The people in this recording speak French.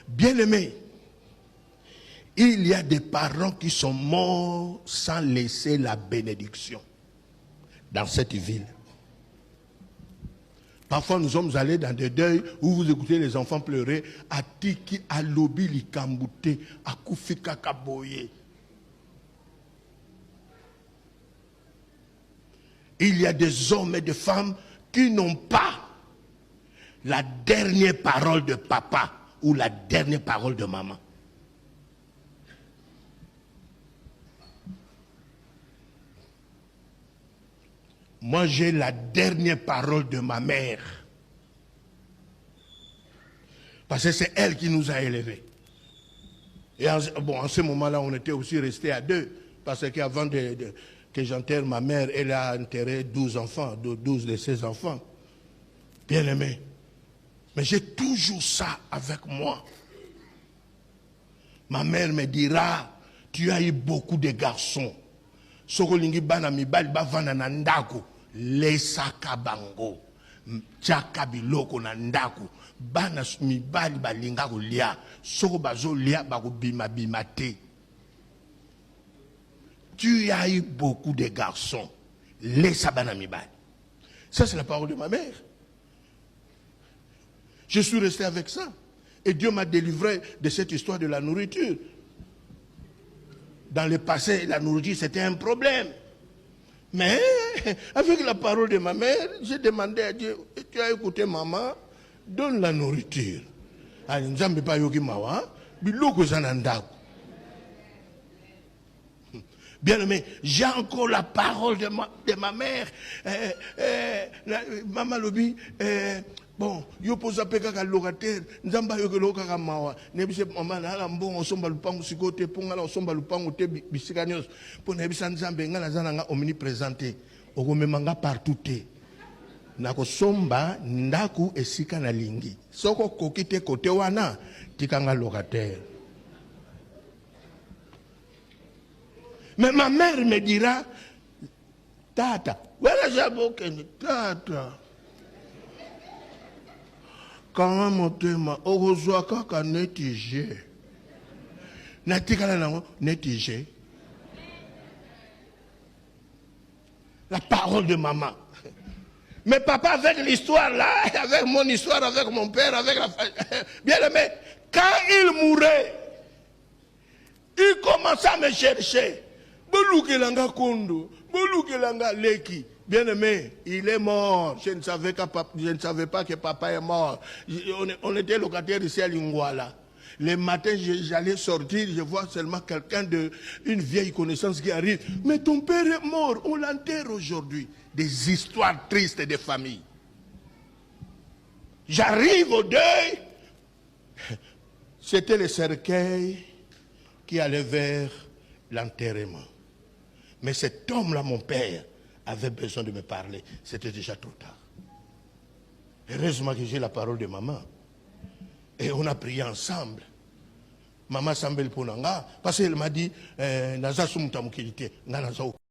Bien-aimés, il y a des parents qui sont morts sans laisser la bénédiction dans cette ville. Parfois, nous sommes allés dans des deuils où vous écoutez les enfants pleurer. Atiki, alobi, likambute, akufika kaboye. Il y a des hommes et des femmes qui n'ont pas la dernière parole de papa ou la dernière parole de maman. Moi, j'ai la dernière parole de ma mère. Parce que c'est elle qui nous a élevés. Et en ce moment-là, on était aussi restés à deux. Parce qu'avant que j'enterre ma mère, elle a enterré 12 enfants, 12 de ses enfants. Bien aimés. Mais j'ai toujours ça avec moi. Ma mère me dira, tu as eu beaucoup de garçons. Sokolingi bana mibali bavanda na ndako lesaka bango tchaka biloko na ndako bana mibali balinga kolia soko bazo lia bakobima bima te. Tu as eu beaucoup de garçons, laisse bana mibali. Ça c'est la parole de ma mère. Je suis resté avec ça et Dieu m'a délivré de cette histoire de la nourriture. Dans le passé, la nourriture, c'était un problème. Mais avec la parole de ma mère, j'ai demandé à Dieu, tu as écouté maman, donne la nourriture. Bien aimé, j'ai encore la parole de ma mère. Maman Lobi, bon, yo posa peka ka locataire, nzamba yo ke lokaka mawa. Nebise mama na mbongo somba lupango sikote ponga la somba lupango te bisikanyos. Po nebisa nzambe ngala zana nga omniprésente. Okomemanga partout te. Nako somba ndaku esika na lingi. Soko kokite kote wana tikanga locataire. Mais ma mère me dira, tata, voilà j'abokene, tata. Quand motema ozwa kaka netige natikala nango netige. La parole de maman. Mais papa, avec l'histoire là, avec mon histoire, avec mon père, avec la famille, bien aimé, quand il mourait, il commença à me chercher. Bolukelanga kondo, bolukelanga leki. Bien aimé, il est mort. Je ne savais pas que papa est mort. On était locataire ici à Lingwala. Les matins, j'allais sortir, je vois seulement quelqu'un une vieille connaissance qui arrive. Mais ton père est mort, on l'enterre aujourd'hui. Des histoires tristes des familles. J'arrive au deuil. C'était le cercueil qui allait vers l'enterrement. Mais cet homme-là, mon père, avait besoin de me parler. C'était déjà trop tard. Heureusement que j'ai la parole de maman. Et on a prié ensemble. Maman Sambel Ponanga, parce qu'elle m'a dit, Naza Sumta Mukilite, Nanazo.